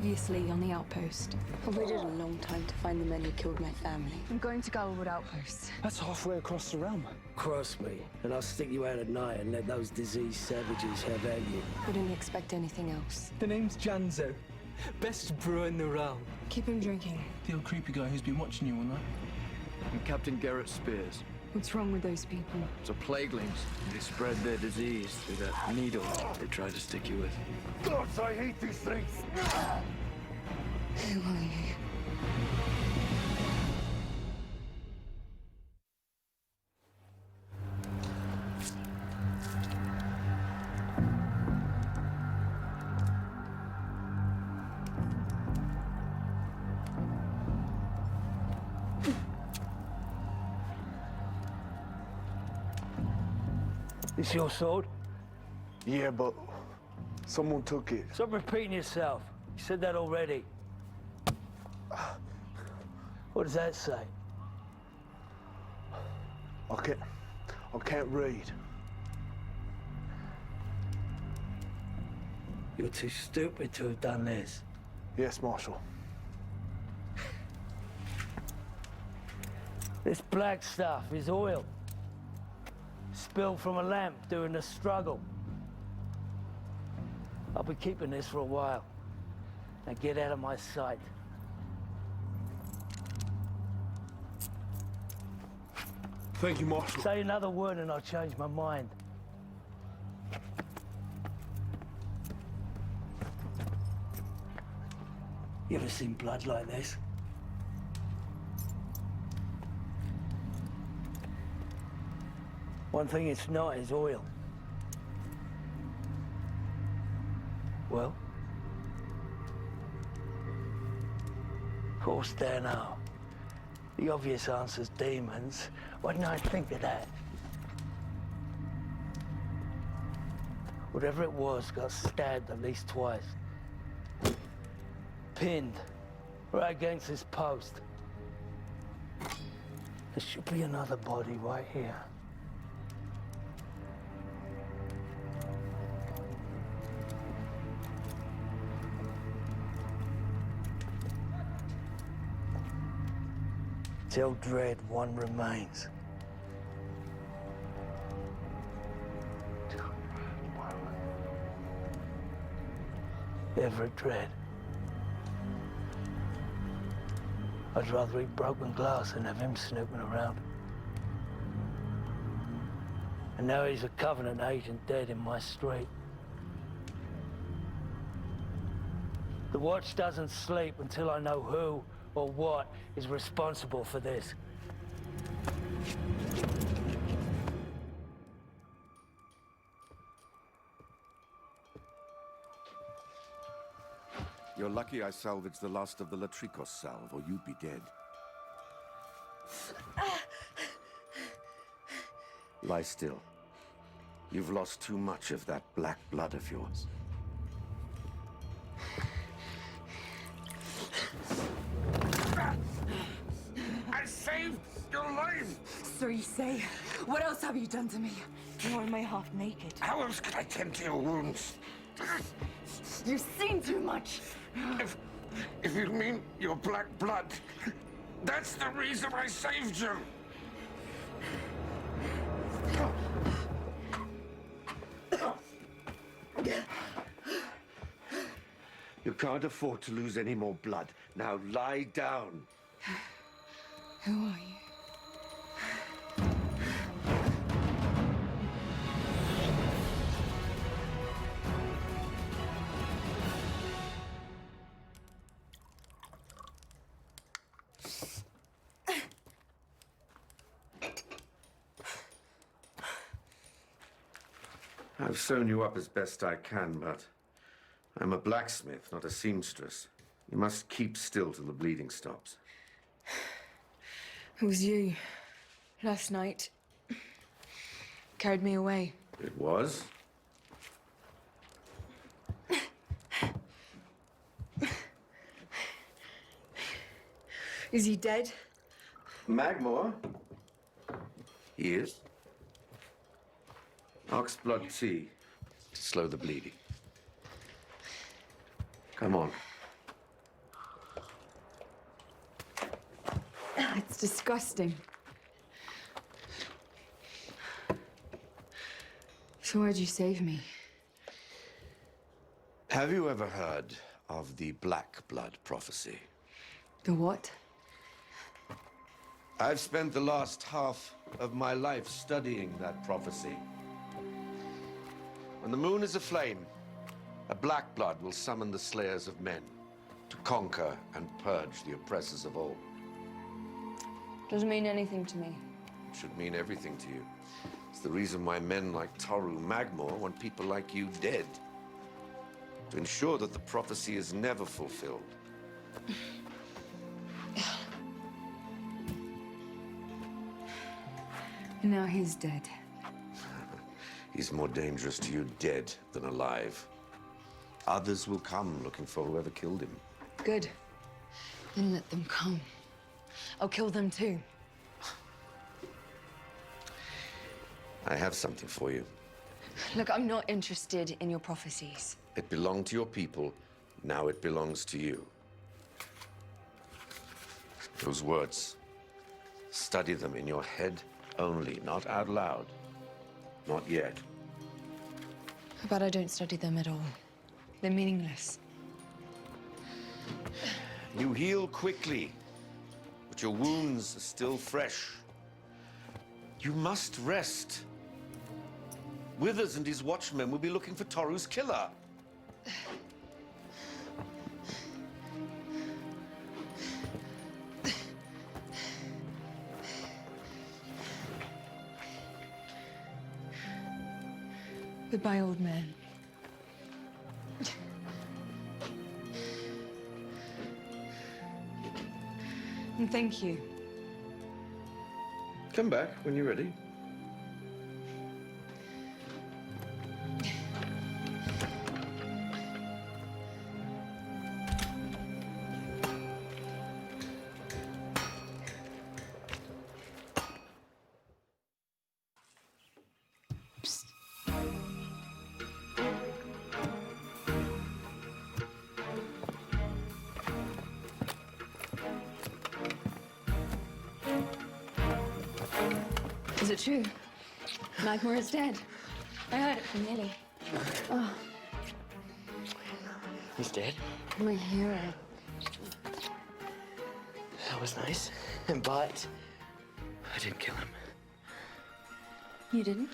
Previously on the Outpost. I've waited a long time to find the men who killed my family. I'm going to Galwood Outpost. That's halfway across the realm. Cross me, and I'll stick you out at night and let those diseased savages have at you. Wouldn't expect anything else. The name's Janzo. Best brewer in the realm. Keep him drinking. The old creepy guy who's been watching you all night. And Captain Garrett Spears. What's wrong with those people? It's a plaguelings. They spread their disease through that needle they try to stick you with. God, I hate these things! Who are you? This your sword? Yeah, but someone took it. Stop repeating yourself. You said that already. What does that say? I can't read. You're too stupid to have done this. Yes, Marshal. This black stuff is oil. Spilled from a lamp during the struggle. I'll be keeping this for a while. Now get out of my sight. Thank you, Marshal. Say another word and I'll change my mind. You ever seen blood like this? One thing it's not is oil. Well? Of course, there now. The obvious answer's demons. Why didn't I think of that? Whatever it was got stabbed at least twice. Pinned right against this post. There should be another body right here. Till dread, one remains. Everett Dread. I'd rather eat broken glass than have him snooping around. And now he's a Covenant agent dead in my street. The Watch doesn't sleep until I know who or what is responsible for this. You're lucky I salvaged the last of the Latrikos salve, or you'd be dead. Lie still. You've lost too much of that black blood of yours. I saved your life! So you say. What else have you done to me? Why am I half naked? How else could I tend to your wounds? You've seen too much. If you mean your black blood, that's the reason I saved you. You can't afford to lose any more blood. Now lie down. Who are you? I've sewn you up as best I can, but I'm a blacksmith, not a seamstress. You must keep still till the bleeding stops. It was you. Last night. Carried me away. It was? Is he dead? Magmore? He is. Oxblood tea to slow the bleeding. Come on. It's disgusting. So why'd you save me? Have you ever heard of the Black Blood prophecy? The what? I've spent the last half of my life studying that prophecy. When the moon is aflame, a black blood will summon the slayers of men to conquer and purge the oppressors of all. Doesn't mean anything to me. It should mean everything to you. It's the reason why men like Toru Magmore want people like you dead. To ensure that the prophecy is never fulfilled. And now he's dead. He's more dangerous to you dead than alive. Others will come looking for whoever killed him. Good. Then let them come. I'll kill them too. I have something for you. Look, I'm not interested in your prophecies. It belonged to your people. Now it belongs to you. Those words, study them in your head only, not out loud. Not yet. How about I don't study them at all? They're meaningless. You heal quickly, but your wounds are still fresh. You must rest. Withers and his watchmen will be looking for Toru's killer. Goodbye, old man. And thank you. Come back when you're ready. Is it true? Magmore is dead. I heard it from Lily. Oh, He's dead. my hero. That was nice. But I didn't kill him. You didn't?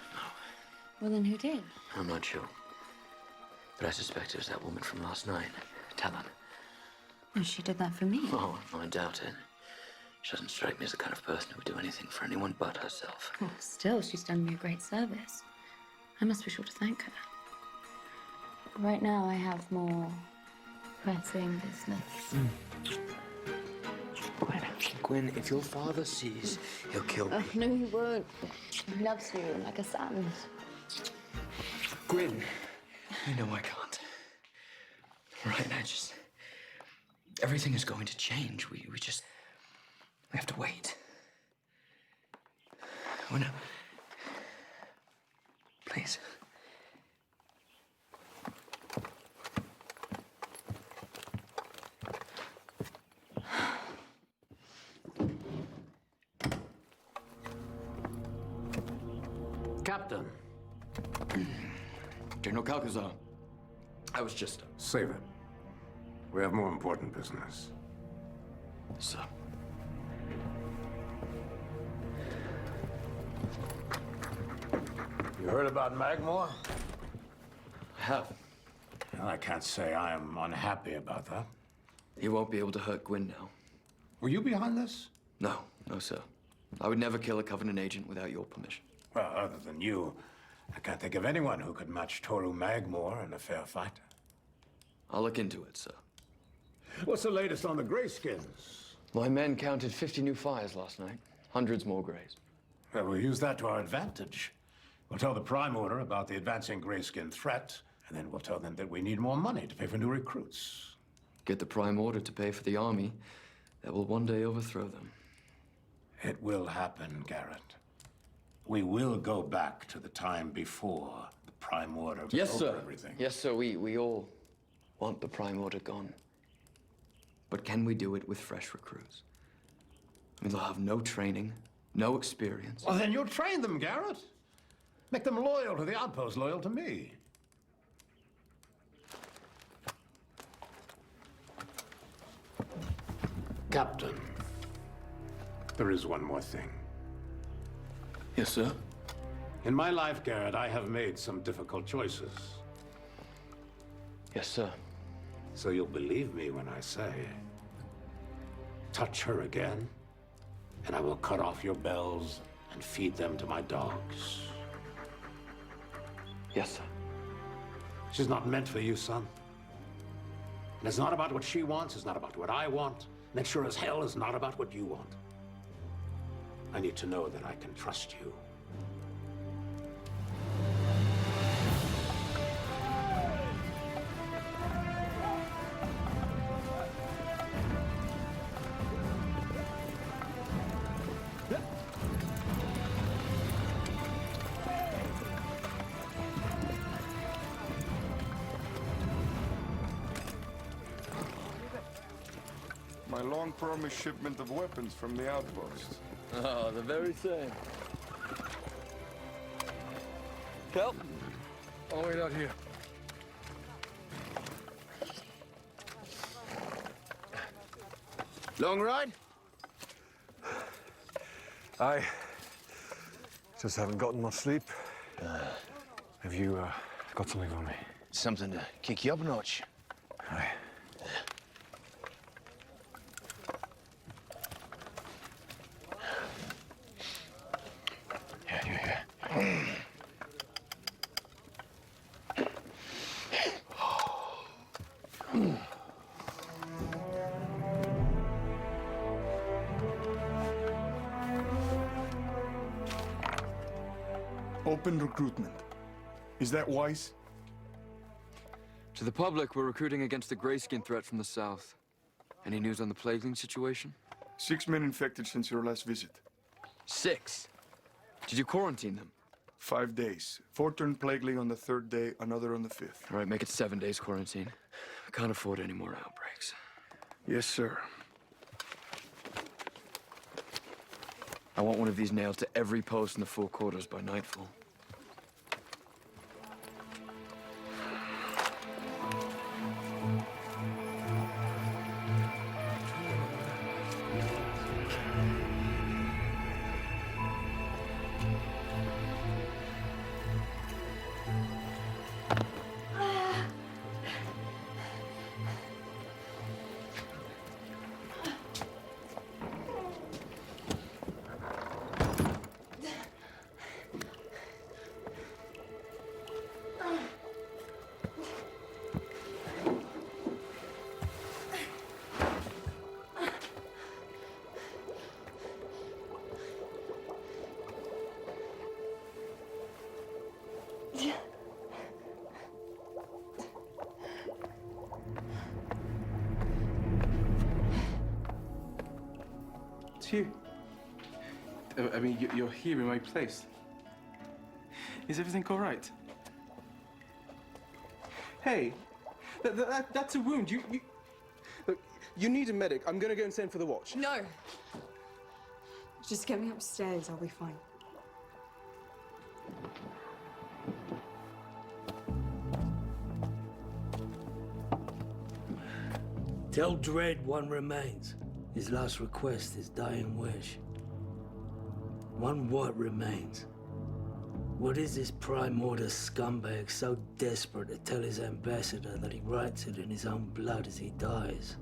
Well, then who did? I'm not sure. But I suspect it was that woman from last night, Talon. Oh, she did that for me. Oh, I doubt it. She doesn't strike me as the kind of person who would do anything for anyone but herself. Well, still, she's done me a great service. I must be sure to thank her. Right now, I have more pressing business. Gwen, if your father sees, he'll kill me. Oh, no, he won't. He loves you like a son. Gwen, you know I can't. Right now, just... everything is going to change. We have to wait. Oh, no. Please. Captain. General Calcazar. I was just... Save it. We have more important business. Sir. You heard about Magmore? I have. Well, I can't say I am unhappy about that. He won't be able to hurt Gwen now. Were you behind this? No, no, sir. I would never kill a Covenant agent without your permission. Well, other than you, I can't think of anyone who could match Toru Magmore in a fair fight. I'll look into it, sir. What's the latest on the Greyskins? My men counted 50 new fires last night. Hundreds more Greys. Well, we'll use that to our advantage. We'll tell the Prime Order about the advancing Greyskin threat, and then we'll tell them that we need more money to pay for new recruits. Get the Prime Order to pay for the army that will one day overthrow them. It will happen, Garrett. We will go back to the time before the Prime Order took Yes, over sir. everything. Yes, sir. We all want the Prime Order gone. But can we do it with fresh recruits? I mean, they'll have no training, no experience. Well, then you train them, Garrett. Make them loyal to the Outpost, loyal to me. Captain, there is one more thing. Yes, sir. In my life, Garrett, I have made some difficult choices. Yes, sir. So you'll believe me when I say, touch her again, and I will cut off your bells and feed them to my dogs. Yes, sir. She's not meant for you, son. And it's not about what she wants, it's not about what I want, and it sure as hell is not about what you want. I need to know that I can trust you. My long-promised shipment of weapons from the Outpost. Oh, the very same. Help! I'll wait out here. Long ride? I just haven't gotten much sleep. Have you got something for me? Something to kick you up a notch. Aye. Yeah. Open recruitment. Is that wise? To the public, we're recruiting against the grayskin threat from the south. Any news on the plaguing situation? 6 men infected since your last visit. 6? Did you quarantine them? 5 days. 4 turned plaguely on the 3rd day, another on the 5th. All right, make it 7 days quarantine. I can't afford any more outbreaks. Yes, sir. I want one of these nailed to every post in the 4 quarters by nightfall. It's you. I mean, you're here in my place. Is everything all right? Hey, that's a wound. Look, you need a medic. I'm gonna go and send for the watch. No. Just get me upstairs, I'll be fine. Tell Dredd one remains. His last request, his dying wish. One what remains? What is this Prime Order scumbag so desperate to tell his ambassador that he writes it in his own blood as he dies?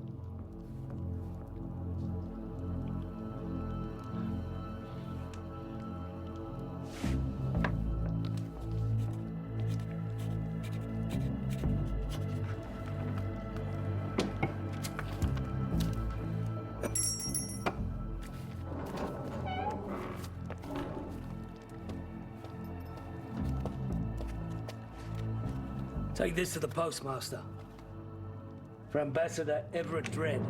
Take this to the postmaster. For Ambassador Everett Dredd.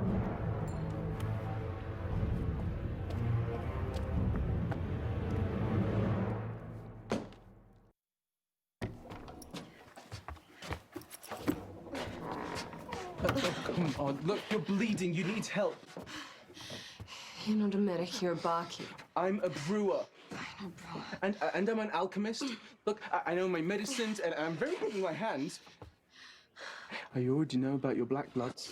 Come on, look, you're bleeding. You need help. You're not a medic, you're a barkeep. I'm a brewer. And I'm an alchemist. Look, I know my medicines, and I'm very good with my hands. I already know about your black bloods.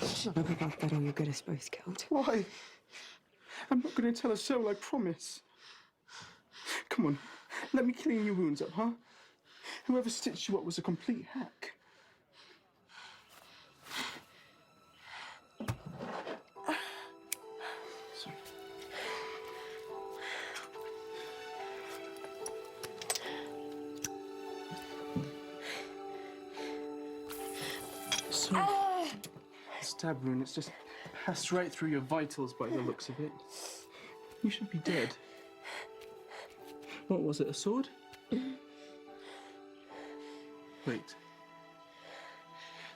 Shut up about that or you'll get us both killed. Why? I'm not going to tell a soul, I promise. Come on, let me clean your wounds up, huh? Whoever stitched you up was a complete hack. Sorry. Sorry. Stab wound, it's just passed right through your vitals by the looks of it. You should be dead. What was it, a sword? Wait.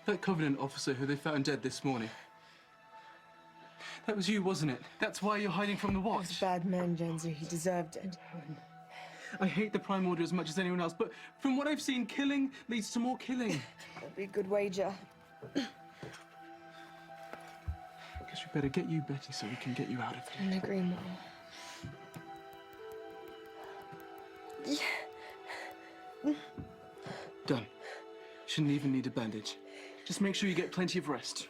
That Covenant officer who they found dead this morning. That was you, wasn't it? That's why you're hiding from the watch. He's a bad man, Janzer. He deserved it. I hate the Prime Order as much as anyone else, but from what I've seen, killing leads to more killing. That'd be a good wager. Guess we better get you, Betty, so we can get you out of here. I agree, Mom. Done. Shouldn't even need a bandage. Just make sure you get plenty of rest.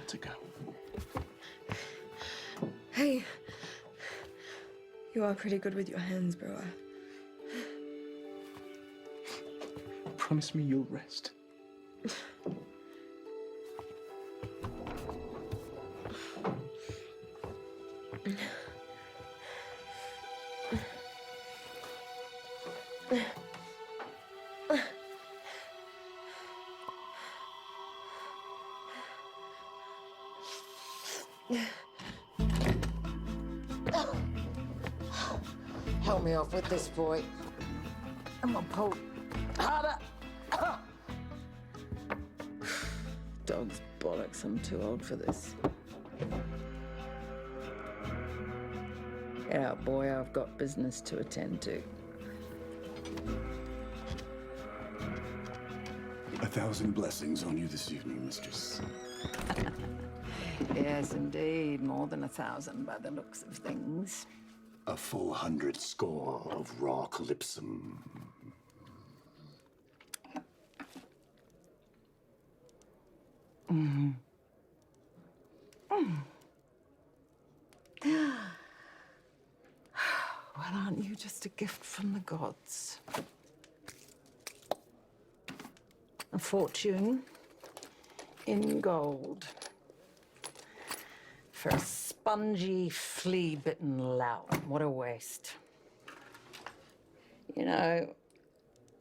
To go. Hey. You are pretty good with your hands, bro. Promise me you'll rest. Help me off with this, boy. I'm gonna pull harder. Dog's bollocks, I'm too old for this. Get out, boy, I've got business to attend to. 1,000 blessings on you this evening, mistress. Yes, indeed, more than 1,000 by the looks of things. A full 100 score of raw calypsum. Mm-hmm. Well, aren't you just a gift from the gods? A fortune in gold for a spongy, flea-bitten lout. What a waste. You know,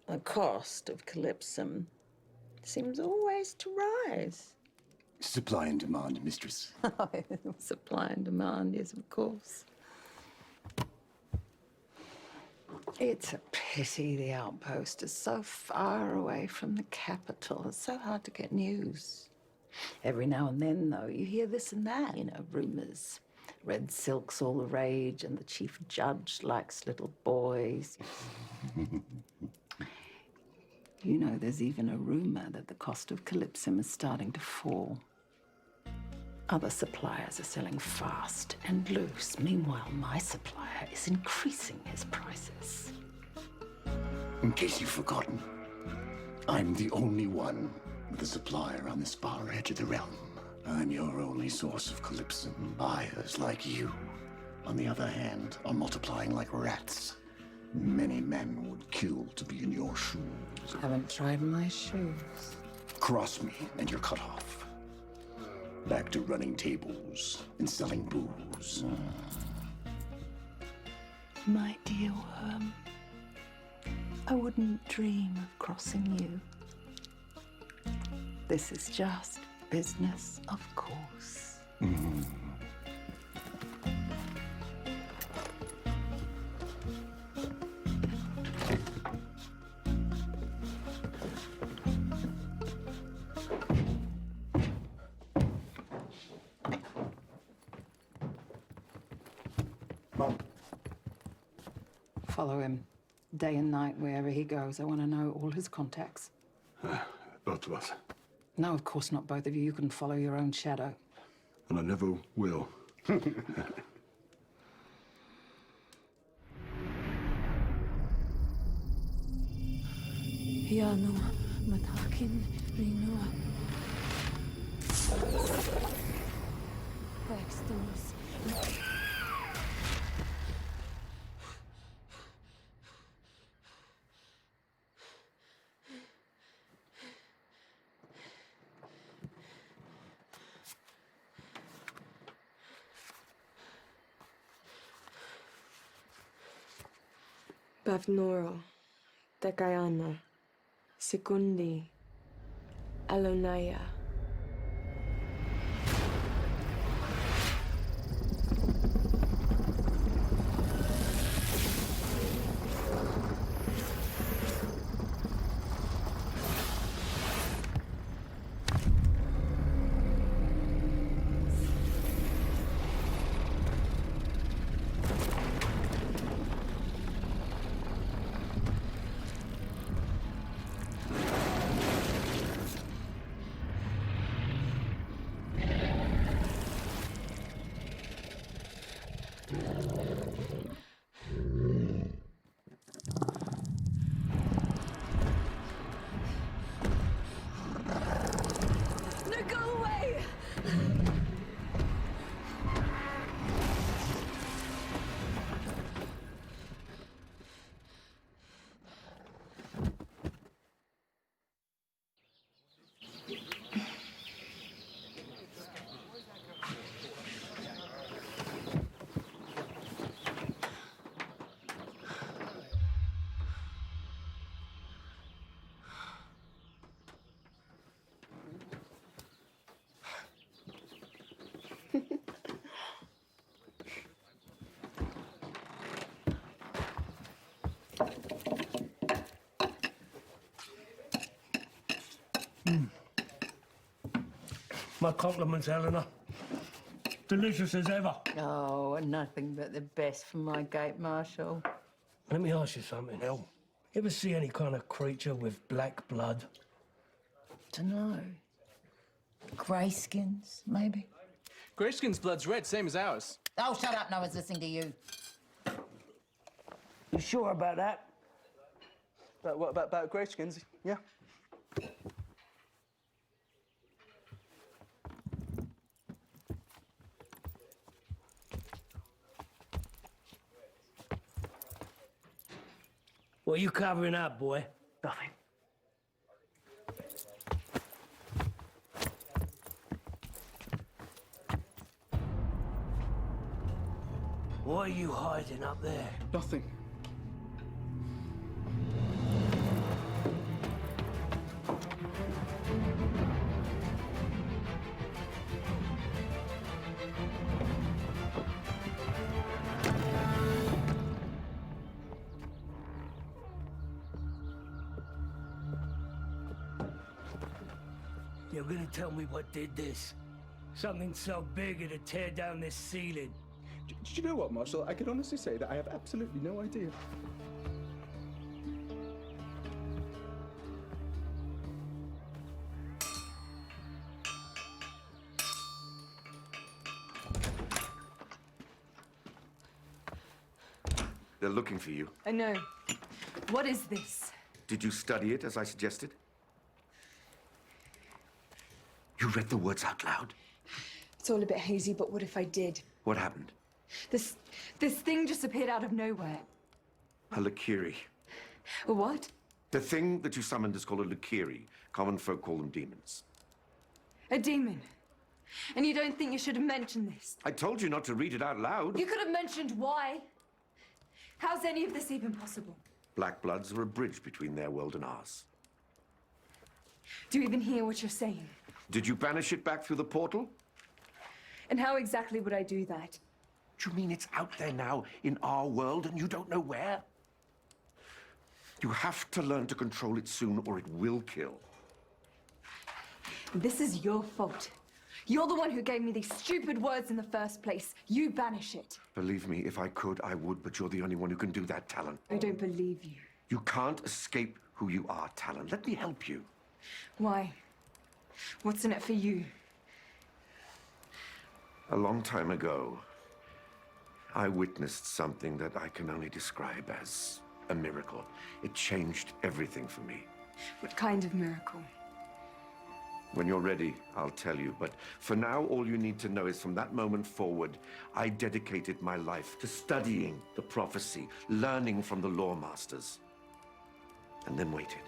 the cost of calypsum seems always to rise. Supply and demand, mistress. Supply and demand, yes, of course. It's a pity the Outpost is so far away from the capital. It's so hard to get news. Every now and then, though, you hear this and that, you know, rumors. Red silk's all the rage, and the chief judge likes little boys. You know, there's even a rumor that the cost of calypsum is starting to fall. Other suppliers are selling fast and loose. Meanwhile, my supplier is increasing his prices. In case you've forgotten, I'm the only one with a supplier on this far edge of the realm. I'm your only source of calypsum. Buyers like you, on the other hand, are multiplying like rats. Many men would kill to be in your shoes. Haven't tried my shoes. Cross me and you're cut off. Back to running tables and selling booze. My dear worm, I wouldn't dream of crossing you. This is just business, of course. Mom. Follow him. Day and night, wherever he goes. I want to know all his contacts. Both of us. No, of course not, both of you. You can follow your own shadow. And I never will. Piano matakin rinua. Backstones. Bavnoro, Dagayana, Segundi, Alonaya. My compliments, Eleanor. Delicious as ever. Oh, and nothing but the best from my gate marshal. Let me ask you something, El. Ever see any kind of creature with black blood? Dunno. Greyskins, maybe? Greyskin's blood's red, same as ours. Oh, shut up. No one's listening to you. You sure about that? What about Greyskins? Yeah. What are you covering up, boy? Nothing. What are you hiding up there? Nothing. You're gonna tell me what did this? Something so big it'd tear down this ceiling. Did you know what, Marshal? I can honestly say that I have absolutely no idea. They're looking for you. I know. What is this? Did you study it as I suggested? You read the words out loud? It's all a bit hazy, but what if I did? What happened? This thing just appeared out of nowhere. A Lakiri. A what? The thing that you summoned is called a Lakiri. Common folk call them demons. A demon. And you don't think you should have mentioned this? I told you not to read it out loud. You could have mentioned why. How's any of this even possible? Black Bloods are a bridge between their world and ours. Do you even hear what you're saying? Did you banish it back through the portal? And how exactly would I do that? Do you mean it's out there now in our world and you don't know where? You have to learn to control it soon or it will kill. This is your fault. You're the one who gave me these stupid words in the first place. You banish it. Believe me, if I could, I would, but you're the only one who can do that, Talon. I don't believe you. You can't escape who you are, Talon. Let me help you. Why? What's in it for you? A long time ago, I witnessed something that I can only describe as a miracle. It changed everything for me. What kind of miracle? When you're ready, I'll tell you. But for now, all you need to know is from that moment forward, I dedicated my life to studying the prophecy, learning from the law masters, and then waited.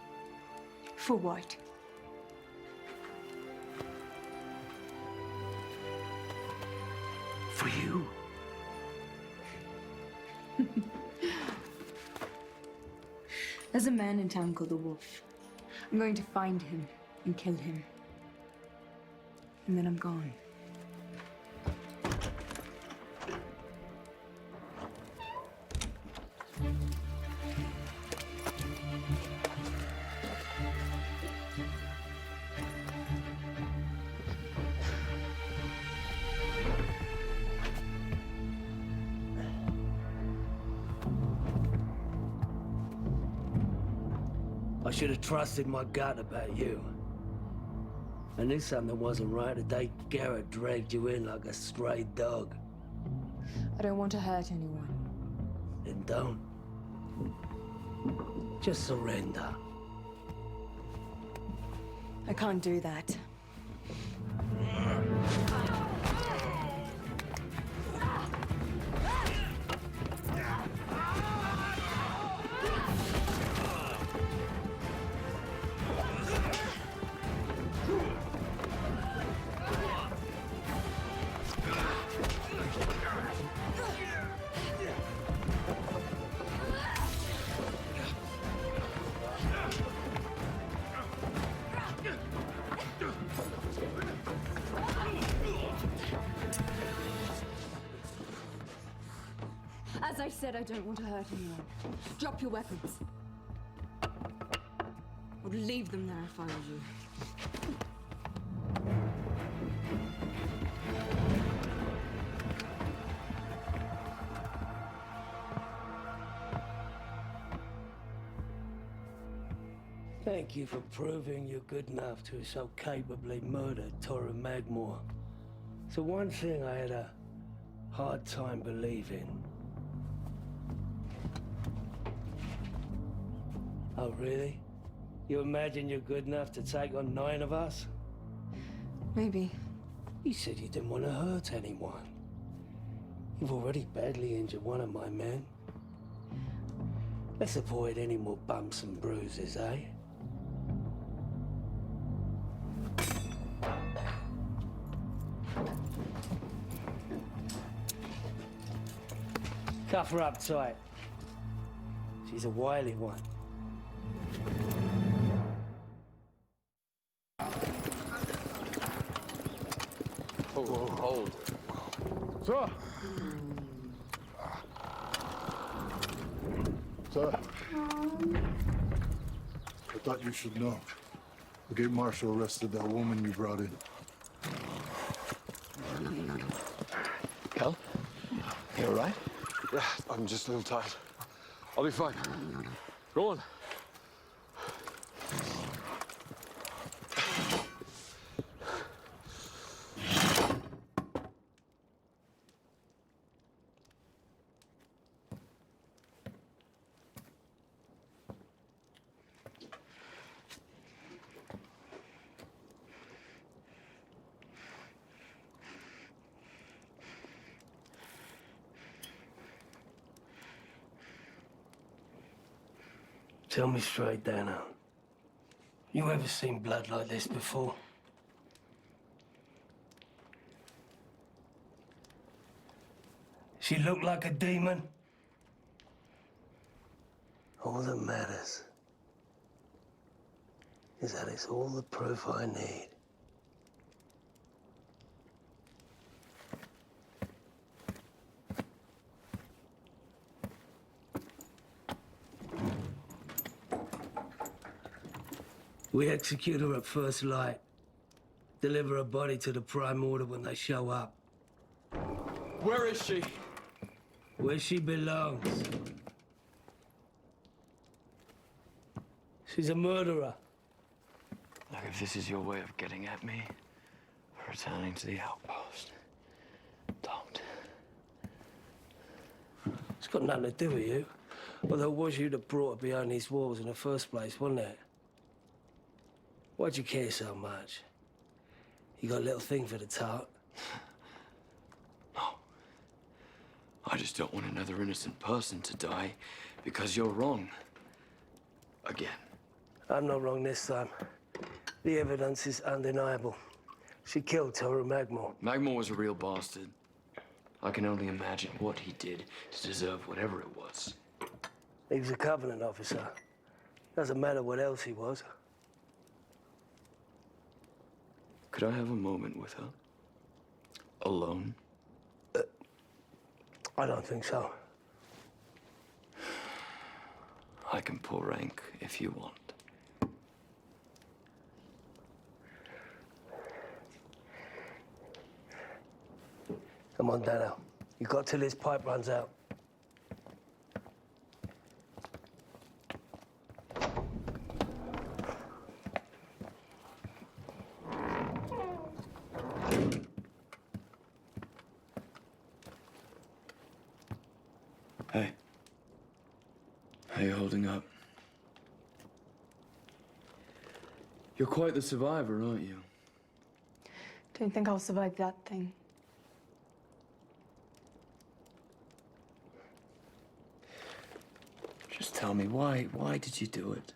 For what? For you. There's a man in town called the Wolf. I'm going to find him and kill him. And then I'm gone. I should have trusted my gut about you. I knew something wasn't right the day Garrett dragged you in like a stray dog. I don't want to hurt anyone. Then don't. Just surrender. I can't do that. As I said, I don't want to hurt anyone. Drop your weapons. I'd leave them there if I were you. Thank you for proving you're good enough to so capably murder Tora Magmore. It's the one thing I had a hard time believing. Oh, really? You imagine you're good enough to take on 9 of us? Maybe. You said you didn't want to hurt anyone. You've already badly injured one of my men. Let's avoid any more bumps and bruises, eh? Cuff her up tight. She's a wily one. Hold. Sir! Sir, I thought you should know. The gate marshal arrested that woman you brought in. Cal? You all right? Yeah, I'm just a little tired. I'll be fine. Go on. Tell me straight, Dano. You ever seen blood like this before? She looked like a demon? All that matters is that it's all the proof I need. We execute her at first light. Deliver her body to the Prime Order when they show up. Where is she? Where she belongs. She's a murderer. Look, if this is your way of getting at me for returning to the outpost, don't. It's got nothing to do with you. Although it was you that brought her behind these walls in the first place, wasn't it? Why'd you care so much? You got a little thing for the tart? No. I just don't want another innocent person to die because you're wrong. Again. I'm not wrong this time. The evidence is undeniable. She killed Toru Magmore. Magmore was a real bastard. I can only imagine what he did to deserve whatever it was. He was a Covenant officer. Doesn't matter what else he was. Could I have a moment with her? Alone? I don't think so. I can pull rank if you want. Come on, Dano. You got till this pipe runs out. Hey. How you holding up? You're quite the survivor, aren't you? Don't think I'll survive that thing. Just tell me, why did you do it?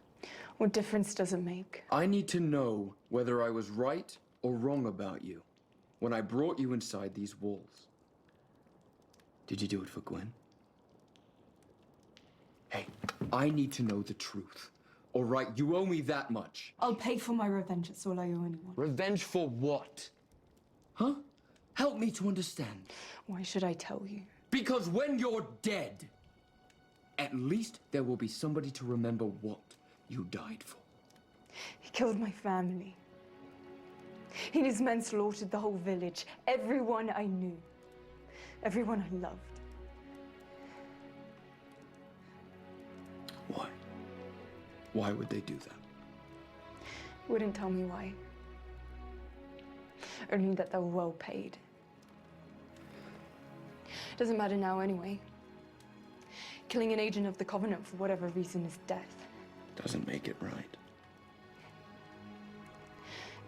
What difference does it make? I need to know whether I was right or wrong about you when I brought you inside these walls. Did you do it for Gwen? Hey, I need to know the truth. All right, you owe me that much. I'll pay for my revenge. That's all I owe anyone. Revenge for what? Huh? Help me to understand. Why should I tell you? Because when you're dead, at least there will be somebody to remember what you died for. He killed my family. He and his men slaughtered the whole village. Everyone I knew. Everyone I loved. Why? Why would they do that? Wouldn't tell me why. Only that they were well paid. Doesn't matter now anyway. Killing an agent of the Covenant for whatever reason is death. Doesn't make it right.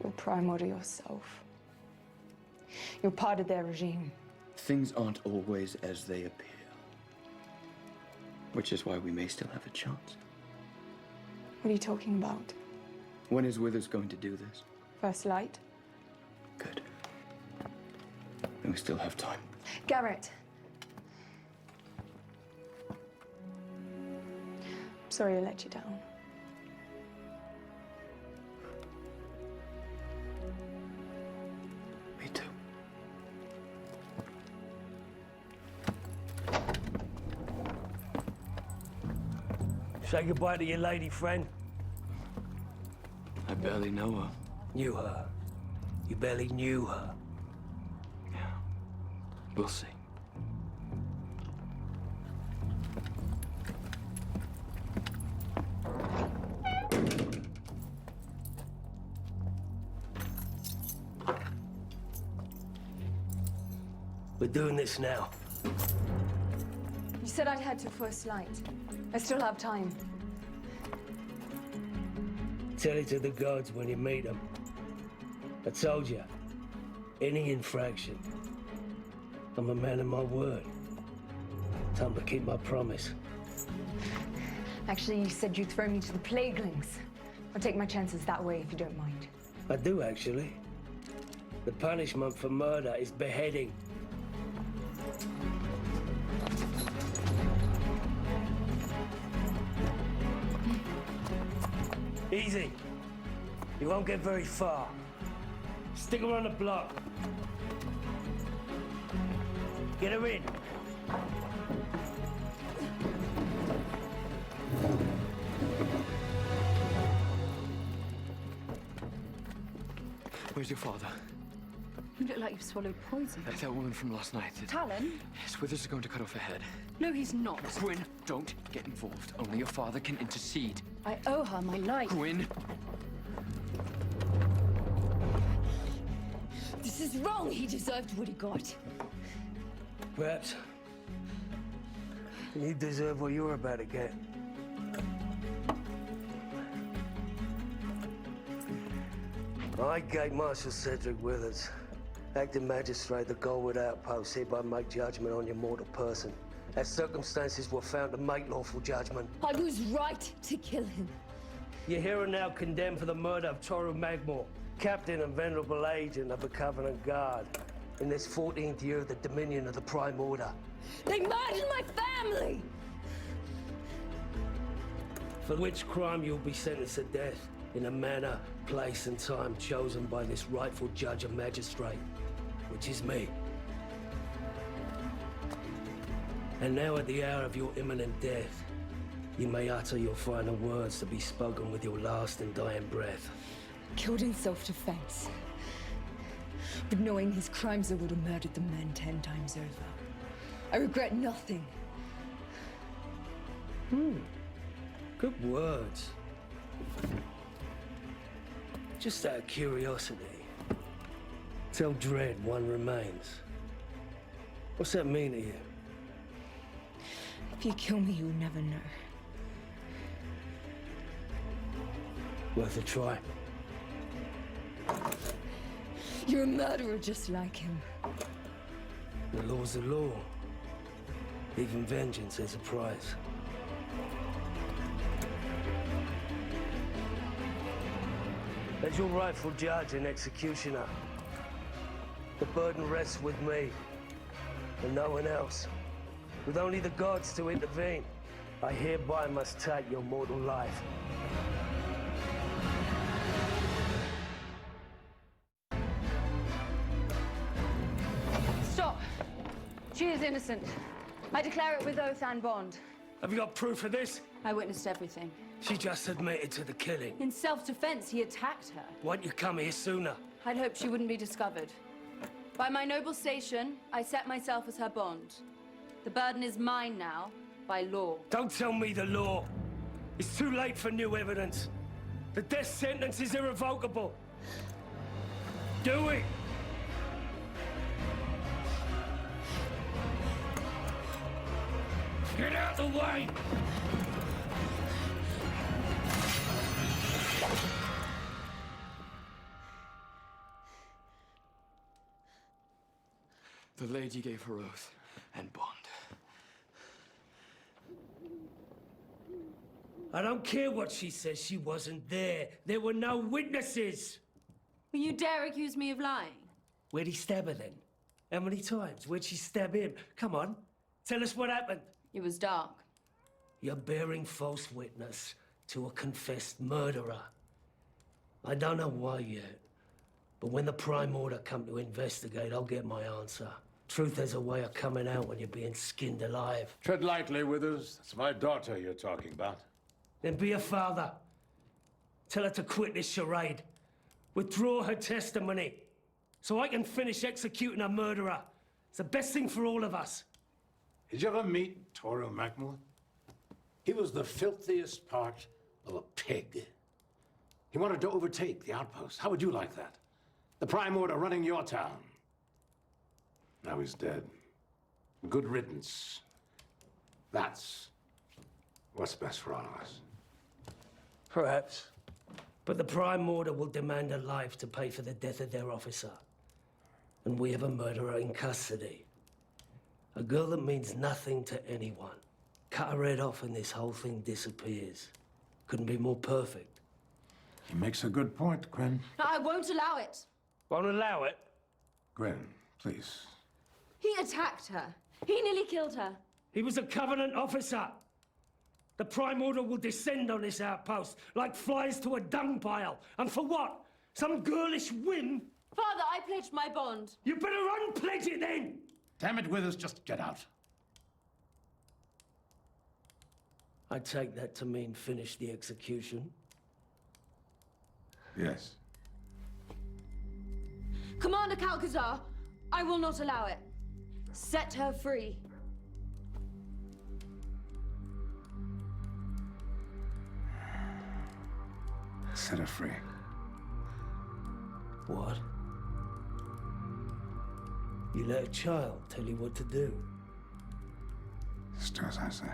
You're primary yourself. You're part of their regime. Things aren't always as they appear. Which is why we may still have a chance. What are you talking about? When is Withers going to do this? First light? Good. Then we still have time. Garrett! I'm sorry I let you down. Me too. Say goodbye to your lady friend. I barely know her. Knew her. You barely knew her. Yeah. We'll see. We're doing this now. You said I'd head to first light. I still have time. Tell it to the guards when you meet them. I told you, any infraction, I'm a man of my word. Time to keep my promise. Actually, you said you'd throw me to the plaguelings. I'll take my chances that way if you don't mind. I do, actually. The punishment for murder is beheading. Easy. You won't get very far. Stick around the block. Get her in. Where's your father? You look like you've swallowed poison. That woman from last night. Talon? Yes, Withers is going to cut off her head. No, he's not. Gwyn, don't get involved. Only your father can intercede. I owe her my life. Gwyn! is wrong. He deserved what he got. Perhaps you deserve what you're about to get. I gave Marshal Cedric Withers, acting magistrate, the Goldwood Outpost, hereby make judgment on your mortal person, as circumstances were found to make lawful judgment. I was right to kill him. You're here and now condemned for the murder of Toru Magmore, captain and venerable agent of the Covenant Guard, in this 14th year of the dominion of the Prime Order. They murdered my family! For which crime you'll be sentenced to death in a manner, place and time chosen by this rightful judge and magistrate, which is me. And now at the hour of your imminent death, you may utter your final words to be spoken with your last and dying breath. Killed in self-defense. But knowing his crimes, I would have murdered the man 10 times over. I regret nothing. Good words. Just out of curiosity, tell Dread one remains. What's that mean to you? If you kill me, you'll never know. Worth a try. You're a murderer just like him. The law's the law. Even vengeance has a price. As your rightful judge and executioner, the burden rests with me and no one else. With only the gods to intervene, I hereby must take your mortal life. Stop! She is innocent. I declare it with oath and bond. Have you got proof of this? I witnessed everything. She just admitted to the killing. In self-defense, he attacked her. Why'd you come here sooner? I'd hoped she wouldn't be discovered. By my noble station, I set myself as her bond. The burden is mine now, by law. Don't tell me the law. It's too late for new evidence. The death sentence is irrevocable. Do it! Get out of the way! The lady gave her oath and bond. I don't care what she says, she wasn't there. There were no witnesses. Will you dare accuse me of lying? Where'd he stab her then? How many times? Where'd she stab him? Come on, tell us what happened. It was dark. You're bearing false witness to a confessed murderer. I don't know why yet, but when the Prime Order come to investigate, I'll get my answer. Truth has a way of coming out when you're being skinned alive. Tread lightly, Withers. It's my daughter you're talking about. Then be a father. Tell her to quit this charade. Withdraw her testimony, so I can finish executing a murderer. It's the best thing for all of us. Did you ever meet Toru Magmore? He was the filthiest part of a pig. He wanted to overtake the Outpost. How would you like that? The Prime Order running your town. Now he's dead. Good riddance. That's what's best for all of us. Perhaps. But the Prime Order will demand a life to pay for the death of their officer. And we have a murderer in custody. A girl that means nothing to anyone. Cut her head off and this whole thing disappears. Couldn't be more perfect. He makes a good point, Gwen. I won't allow it. Won't allow it? Gwen, please. He attacked her. He nearly killed her. He was a Covenant officer. The Prime Order will descend on this outpost like flies to a dung pile. And for what? Some girlish whim? Father, I pledged my bond. You better unpledge it then! Damn it, Withers, just get out. I take that to mean finish the execution. Yes. Commander Calcazar, I will not allow it. Set her free. Set her free. What? You let a child tell you what to do. Just do as I say.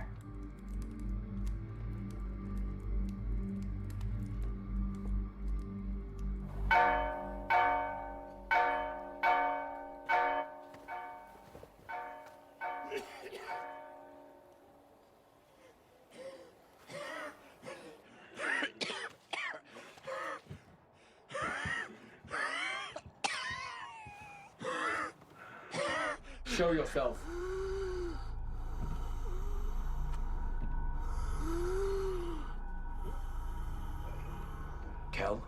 Show yourself. Kel?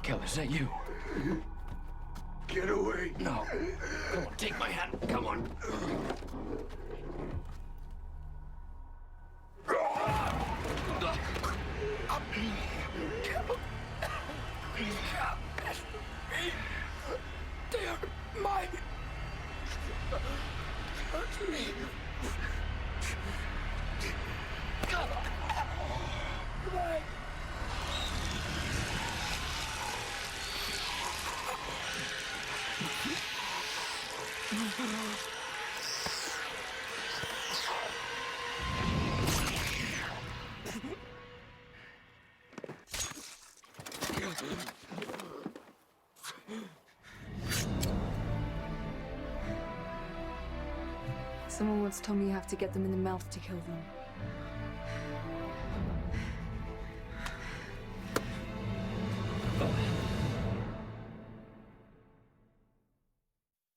Kel, is that you? Get away! No. Come on, take my hand. Come on. They're mine. Touch me. Mine. Someone once told me you have to get them in the mouth to kill them.